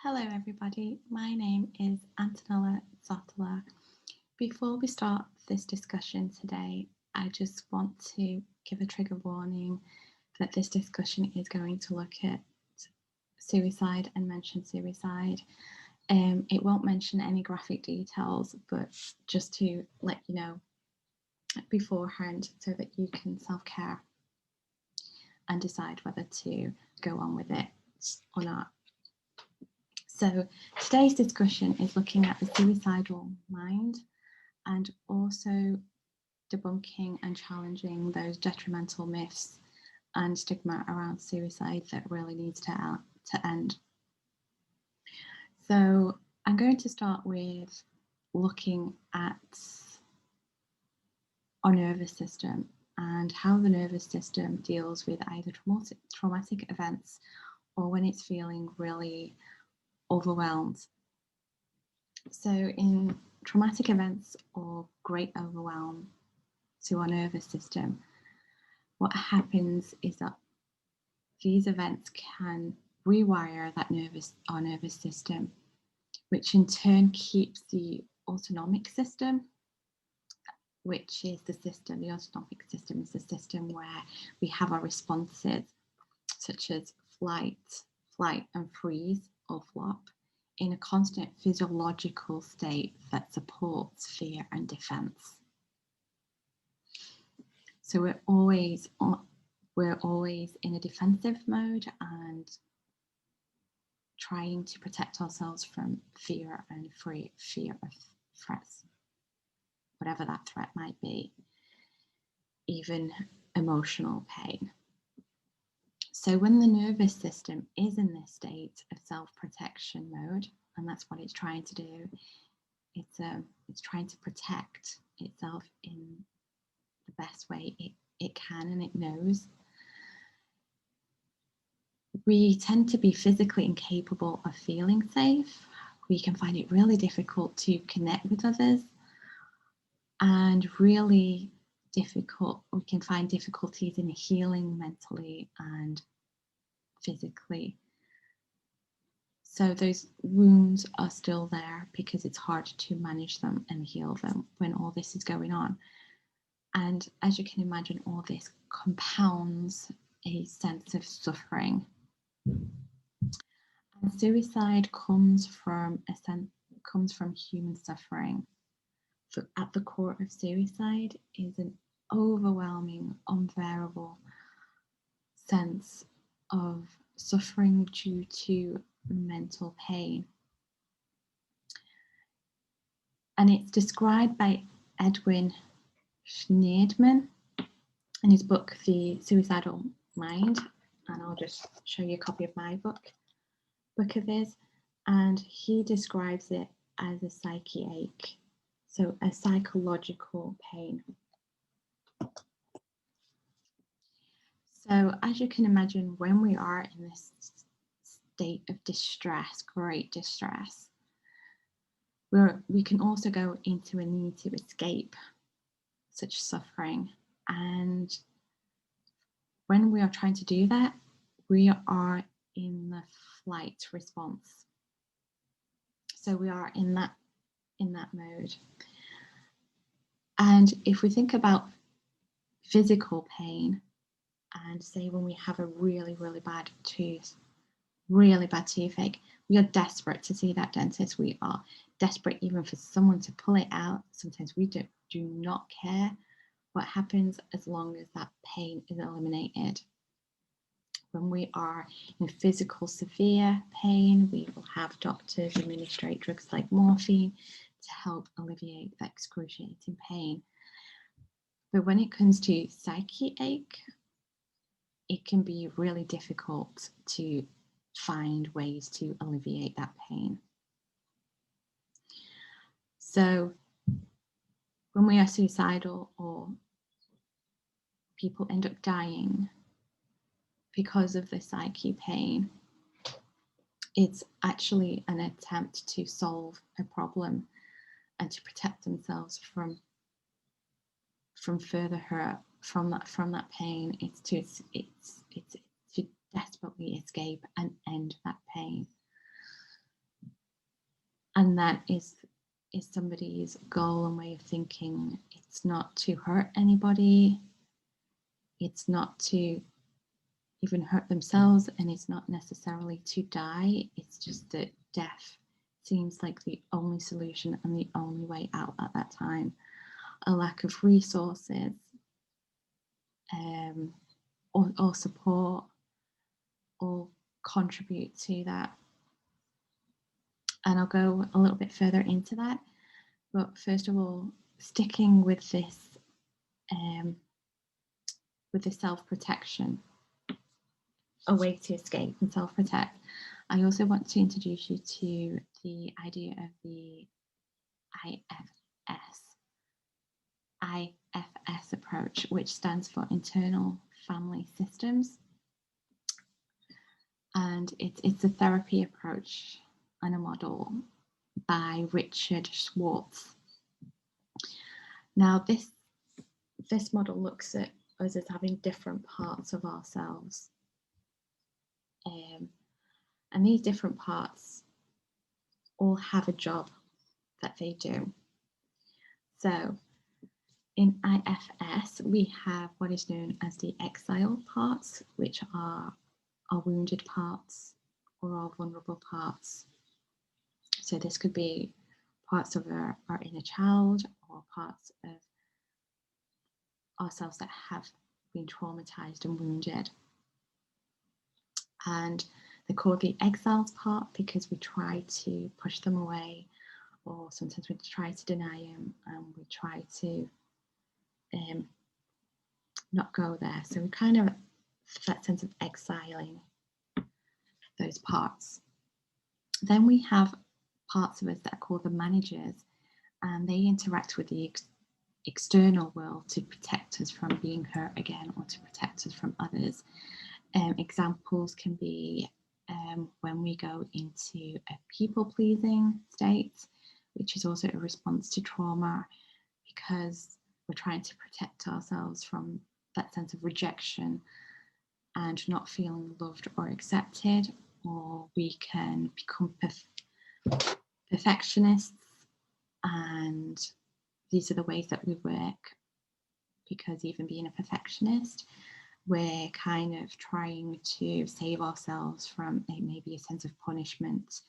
Hello everybody, my name is Antonella Zottler. Before we start this discussion today, I just want to give a trigger warning that this discussion is going to look at suicide and mention suicide. It won't mention any graphic details, but just to let you know beforehand so that you can self-care and decide whether to go on with it or not. So today's discussion is looking at the suicidal mind and also debunking and challenging those detrimental myths and stigma around suicide that really needs to end. So I'm going to start with looking at our nervous system and how the nervous system deals with either traumatic events or when it's feeling really overwhelmed. So in traumatic events or great overwhelm to our nervous system, what happens is that these events can rewire our nervous system, which in turn keeps the autonomic system, which is the autonomic system is the system where we have our responses such as flight and freeze or flop in a constant physiological state that supports fear and defense. So we're always in a defensive mode and trying to protect ourselves from fear of threats, whatever that threat might be, even emotional pain. So when the nervous system is in this state of self-protection mode, and that's what it's trying to do, it's trying to protect itself in the best way it can and it knows. We tend to be physically incapable of feeling safe. We can find it really difficult to connect with others, and really difficult. We can find difficulties in healing mentally and physically. So those wounds are still there because it's hard to manage them and heal them when all this is going on. And as you can imagine, all this compounds a sense of suffering. And suicide comes from human suffering. So at the core of suicide is an overwhelming, unbearable sense of suffering due to mental pain. And it's described by Edwin Schneidman in his book, The Suicidal Mind. And I'll just show you a copy of my book of his. And he describes it as a psyche ache, so a psychological pain. So as you can imagine, when we are in this state of distress, great distress, we can also go into a need to escape such suffering. And when we are trying to do that, we are in the flight response. So we are in that mode. And if we think about physical pain, and say when we have a really, really bad toothache, we are desperate to see that dentist. We are desperate even for someone to pull it out. Sometimes we do not care what happens as long as that pain is eliminated. When we are in physical severe pain, we will have doctors administrate drugs like morphine to help alleviate that excruciating pain. But when it comes to psyche ache, it can be really difficult to find ways to alleviate that pain. So when we are suicidal or people end up dying because of the psyche pain, it's actually an attempt to solve a problem and to protect themselves from further hurt from that pain. It's to desperately escape and end that pain. And that is somebody's goal and way of thinking. It's not to hurt anybody, it's not to even hurt themselves, and it's not necessarily to die. It's just that death seems like the only solution and the only way out at that time. A lack of resources or support all contribute to that. And I'll go a little bit further into that. But first of all, sticking with this self-protection, a way to escape and self-protect, I also want to introduce you to the idea of the IFS approach, which stands for Internal Family Systems. And it's a therapy approach and a model by Richard Schwartz. Now, this model looks at us as having different parts of ourselves. And these different parts all have a job that they do. So in IFS, we have what is known as the exile parts, which are our wounded parts or our vulnerable parts. So this could be parts of our inner child or parts of ourselves that have been traumatized and wounded. And they're called the exiles part because we try to push them away, or sometimes we try to deny them, and we try to not go there. So we kind of, that sense of exiling those parts. Then we have parts of us that are called the managers, and they interact with the external world to protect us from being hurt again or to protect us from others. Examples can be when we go into a people-pleasing state, which is also a response to trauma, because we're trying to protect ourselves from that sense of rejection and not feeling loved or accepted. Or we can become perfectionists, and these are the ways that we work, because even being a perfectionist, we're kind of trying to save ourselves from maybe a sense of punishment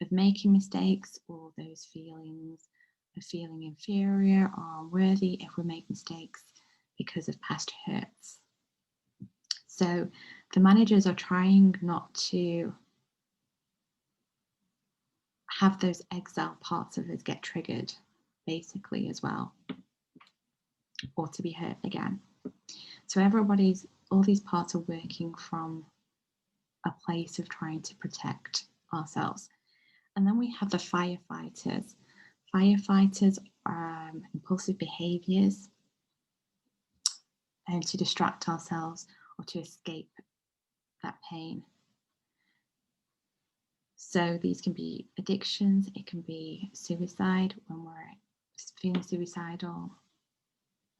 of making mistakes, or those feelings of feeling inferior or unworthy if we make mistakes because of past hurts. So the managers are trying not to have those exile parts of us get triggered, basically, as well, or to be hurt again. So all these parts are working from a place of trying to protect ourselves. And then we have the firefighters. Firefighters are impulsive behaviors and to distract ourselves or to escape that pain. So these can be addictions, it can be suicide when we're feeling suicidal,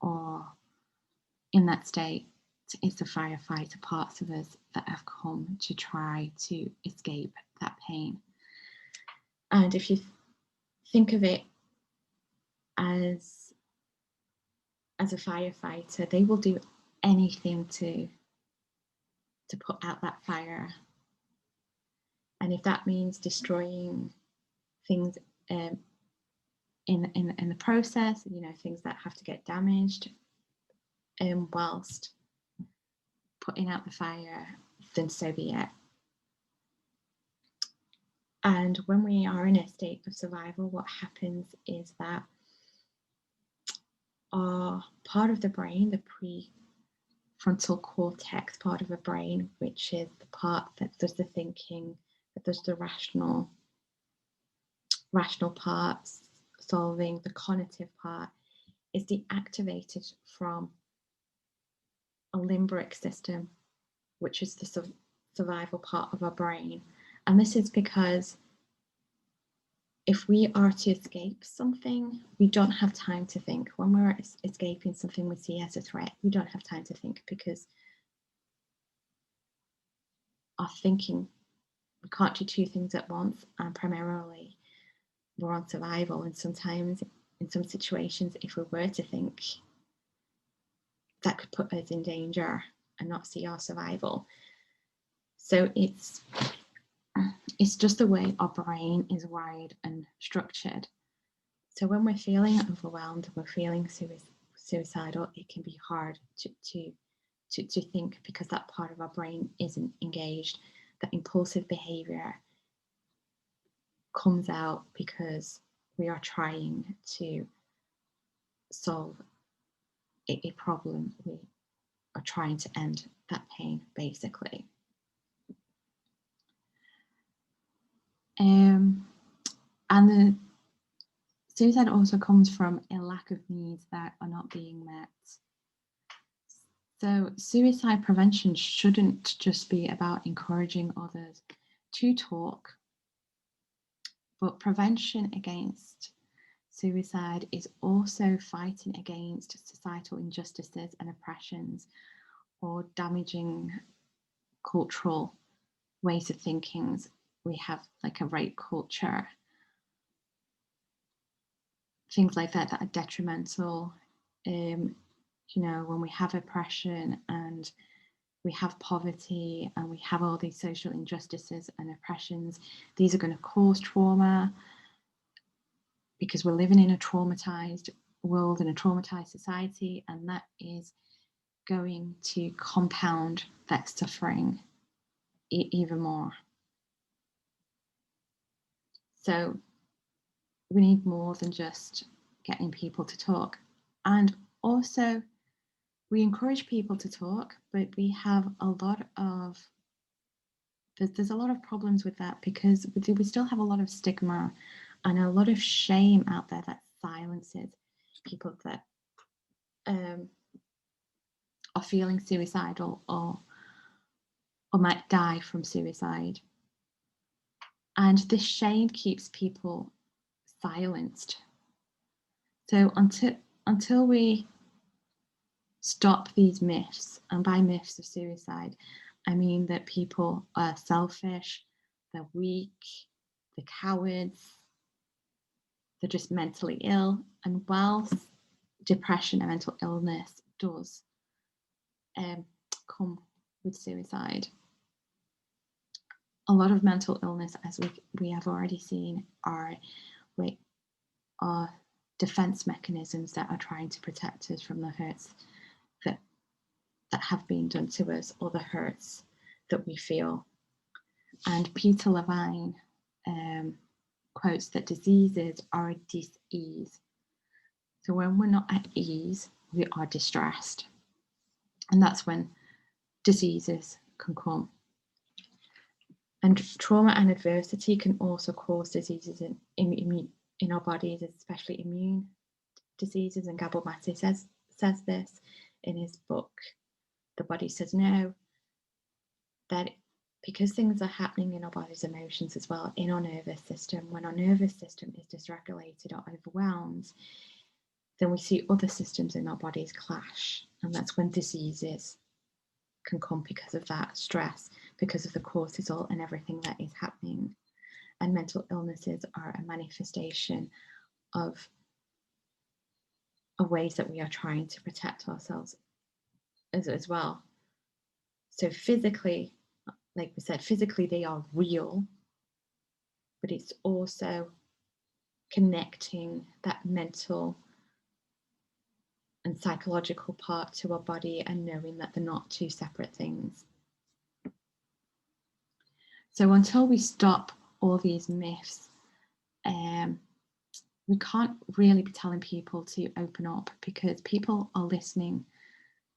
or in that state, it's the firefighter parts of us that have come to try to escape that pain. And if you think of it as a firefighter, they will do anything to put out that fire. And if that means destroying things in the process, things that have to get damaged, whilst putting out the fire, then so be it. And when we are in a state of survival, what happens is that our part of the brain, the prefrontal cortex part of the brain, which is the part that does the thinking, that does the rational parts, solving, the cognitive part, is deactivated from a limbic system, which is the survival part of our brain. And this is because if we are to escape something, we don't have time to think. When we're escaping something we see as a threat, we don't have time to think, because our thinking, we can't do two things at once, and primarily we're on survival, and sometimes in some situations, if we were to think, that could put us in danger and not see our survival. So it's just the way our brain is wired and structured. So when we're feeling overwhelmed, we're feeling suicidal, it can be hard to think, because that part of our brain isn't engaged. That impulsive behavior comes out because we are trying to solve a problem. We are trying to end that pain, basically. And the suicide also comes from a lack of needs that are not being met. So suicide prevention shouldn't just be about encouraging others to talk, but prevention against suicide is also fighting against societal injustices and oppressions, or damaging cultural ways of thinking. We have like a rape culture, things like that are detrimental. When we have oppression and we have poverty and we have all these social injustices and oppressions, these are going to cause trauma, because we're living in a traumatized world and a traumatized society, and that is going to compound that suffering even more. So we need more than just getting people to talk. And also, we encourage people to talk, but we have a lot of there's a lot of problems with that, because we still have a lot of stigma and a lot of shame out there that silences people that are feeling suicidal or might die from suicide. And this shame keeps people silenced. So until we stop these myths, and by myths of suicide, I mean that people are selfish, they're weak, they're cowards, they're just mentally ill. And whilst depression and mental illness does come with suicide, a lot of mental illness, as we have already seen, are defense mechanisms that are trying to protect us from the hurts that have been done to us, or the hurts that we feel. And Peter Levine quotes that diseases are a dis-ease. So when we're not at ease, we are distressed. And that's when diseases can come. And trauma and adversity can also cause diseases in our bodies, especially immune diseases. And Gabor Mate says this in his book, The Body Says No, that because things are happening in our body's emotions as well, in our nervous system, when our nervous system is dysregulated or overwhelmed, then we see other systems in our bodies clash. And that's when diseases can come, because of that stress, because of the cortisol and everything that is happening. And mental illnesses are a manifestation of ways that we are trying to protect ourselves as well. So physically, like we said, physically they are real, but it's also connecting that mental and psychological part to our body, and knowing that they're not two separate things. So until we stop all these myths, we can't really be telling people to open up, because people are listening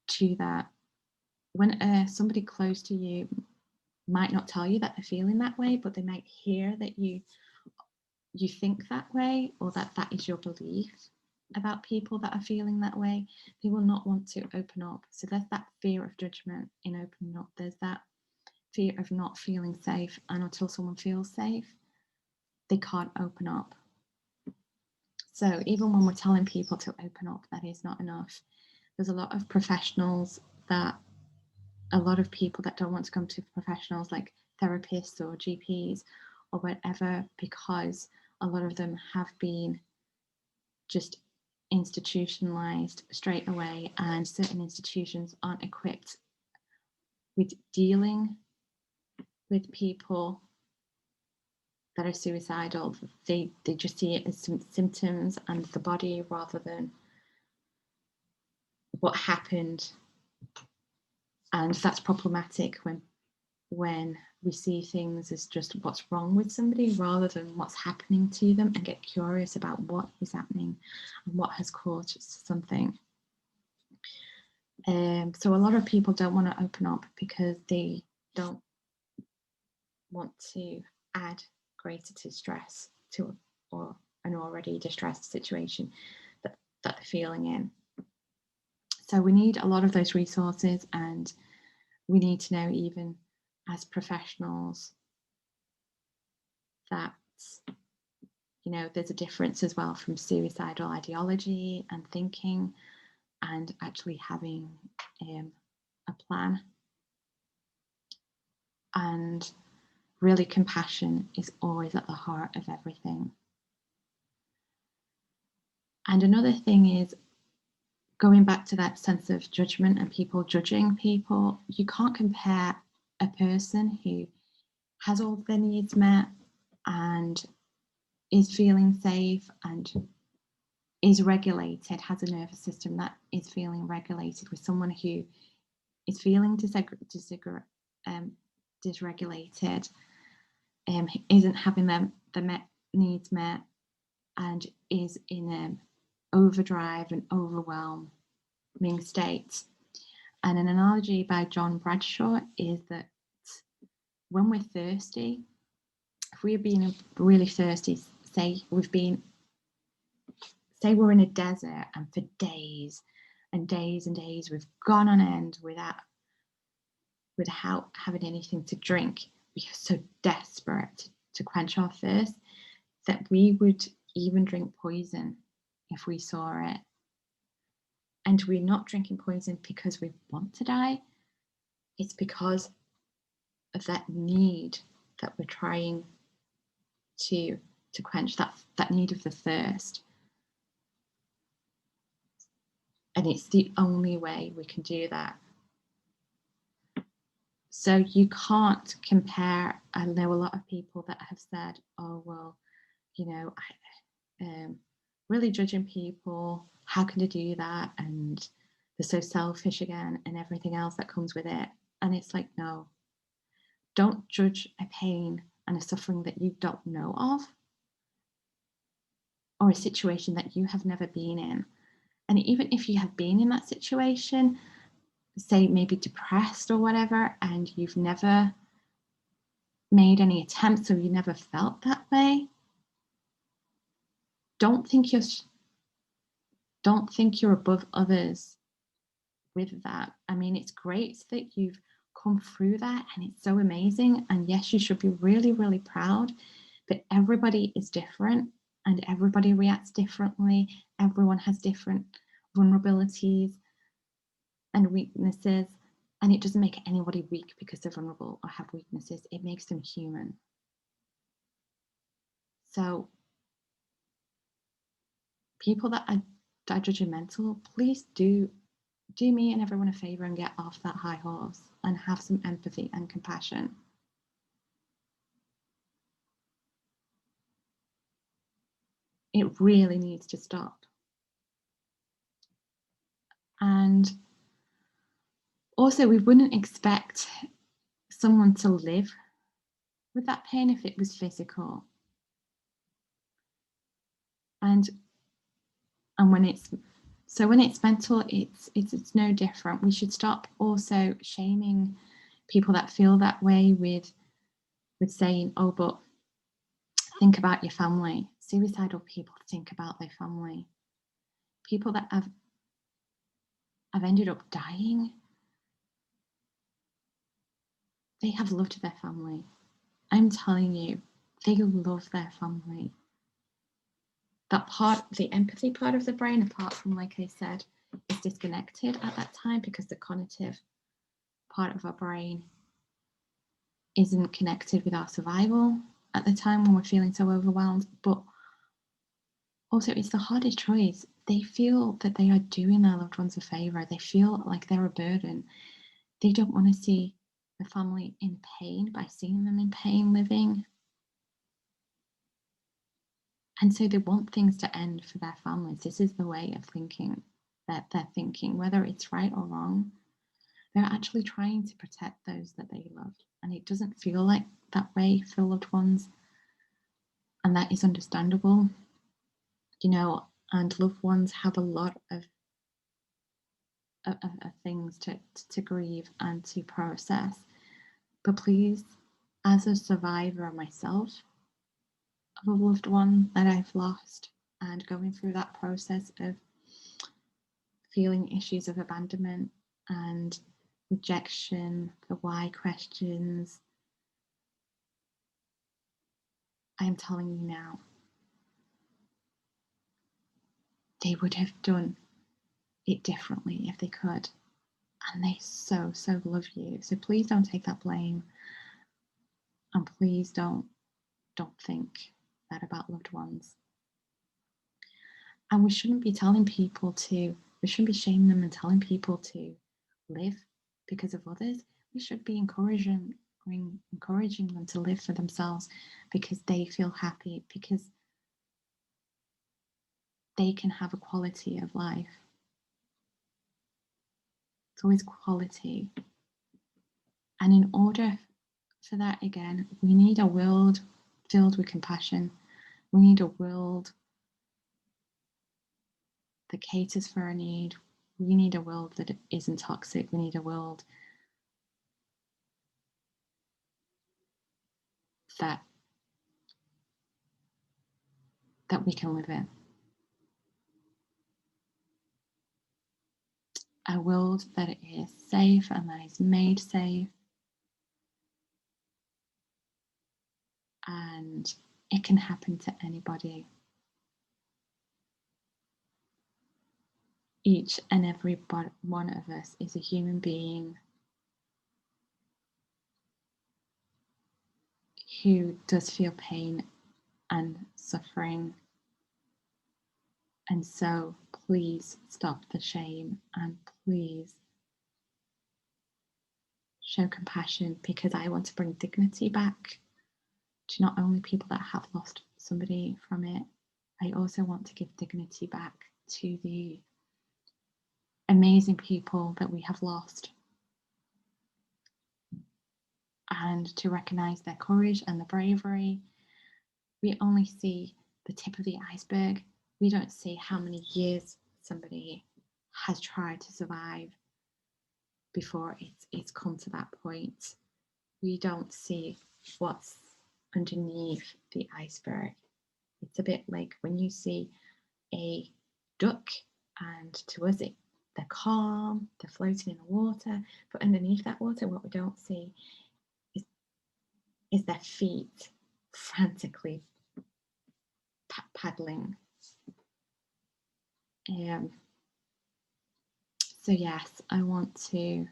to that. When somebody close to you might not tell you that they're feeling that way, but they might hear that you think that way, or that is your belief about people that are feeling that way. They will not want to open up. So there's that fear of judgment in opening up. There's that fear of not feeling safe, and until someone feels safe, they can't open up. So even when we're telling people to open up, that is not enough. There's a lot of professionals a lot of people that don't want to come to professionals like therapists or GPs or whatever, because a lot of them have been just institutionalized straight away, and certain institutions aren't equipped with dealing with people that are suicidal. They just see it as some symptoms and the body rather than what happened. And that's problematic when we see things as just what's wrong with somebody rather than what's happening to them, and get curious about what is happening and what has caused something. So a lot of people don't want to open up because they don't want to add greater to stress to or an already distressed situation that they're feeling in. So we need a lot of those resources, and we need to know, even as professionals, that, you know, there's a difference as well from suicidal ideology and thinking and actually having a plan. And really, compassion is always at the heart of everything. And another thing is, going back to that sense of judgment and people judging people, you can't compare a person who has all their needs met and is feeling safe and is regulated, has a nervous system that is feeling regulated, with someone who is feeling dysregulated, isn't having the needs met, and is in overdrive and overwhelming state. And an analogy by John Bradshaw is that when we're thirsty, if we're being really thirsty, say we're in a desert and for days and days and days we've gone on end without having anything to drink, we are so desperate to quench our thirst that we would even drink poison if we saw it. And we're not drinking poison because we want to die. It's because of that need that we're trying to quench, that need of the thirst. And it's the only way we can do that. So you can't compare. I know a lot of people that have said, oh, well, you know, really judging people, how can they do that? And they're so selfish again, and everything else that comes with it. And it's like, no, don't judge a pain and a suffering that you don't know of, or a situation that you have never been in. And even if you have been in that situation, say maybe depressed or whatever, and you've never made any attempts or you never felt that way, don't think you're above others with that. I mean, it's great that you've come through that, and it's so amazing. And yes, you should be really, really proud, but everybody is different and everybody reacts differently. Everyone has different vulnerabilities and weaknesses, and it doesn't make anybody weak because they're vulnerable or have weaknesses. It makes them human. So people that are judgmental, please do me and everyone a favor and get off that high horse and have some empathy and compassion. It really needs to stop. And also, we wouldn't expect someone to live with that pain if it was physical. And when it's mental, it's no different. We should stop also shaming people that feel that way with saying, oh, but think about your family. Suicidal people think about their family. People that have ended up dying, they have loved their family. I'm telling you, they love their family. That part, the empathy part of the brain, apart from, like I said, is disconnected at that time because the cognitive part of our brain isn't connected with our survival at the time when we're feeling so overwhelmed. But Also, it's the hardest choice. They feel that they are doing their loved ones a favor. They feel like they're a burden. They don't want to see the family in pain by seeing them in pain living. And so they want things to end for their families. This is the way of thinking that they're thinking, whether it's right or wrong. They're actually trying to protect those that they love. And it doesn't feel like that way for loved ones. And that is understandable, and loved ones have a lot of things to grieve and to process. But please, as a survivor myself of a loved one that I've lost and going through that process of feeling issues of abandonment and rejection, the why questions, I am telling you now, they would have done it differently if they could. And they so love you. So please don't take that blame. And please don't think that about loved ones. And we shouldn't be shaming them and telling people to live because of others. We should be encouraging them to live for themselves because they feel happy, because they can have a quality of life. It's always quality. And in order for that, again, we need a world filled with compassion. We need a world that caters for our need. We need a world that isn't toxic. We need a world that we can live in. A world that is safe and that is made safe. And it can happen to anybody. Each and every one of us is a human being who does feel pain and suffering. And so please stop the shame and please show compassion, because I want to bring dignity back to not only people that have lost somebody from it, I also want to give dignity back to the amazing people that we have lost, and to recognize their courage and the bravery. We only see the tip of the iceberg. We don't see how many years somebody has tried to survive before it's come to that point. We don't see what's underneath the iceberg. It's a bit like when you see a duck, and to us they're calm, they're floating in the water, but underneath that water what we don't see is their feet frantically paddling. So yes, I want to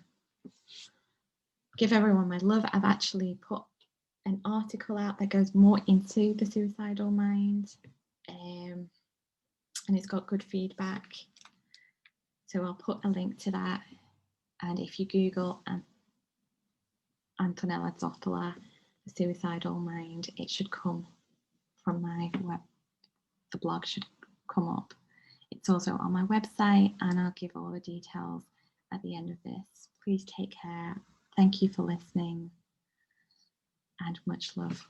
give everyone my love. I've actually put an article out that goes more into the suicidal mind, and it's got good feedback. So I'll put a link to that. And if you Google Antonella Zottola, the suicidal mind, it should come from my web. The blog should come up. It's also on my website, and I'll give all the details at the end of this. Please take care. Thank you for listening, and much love.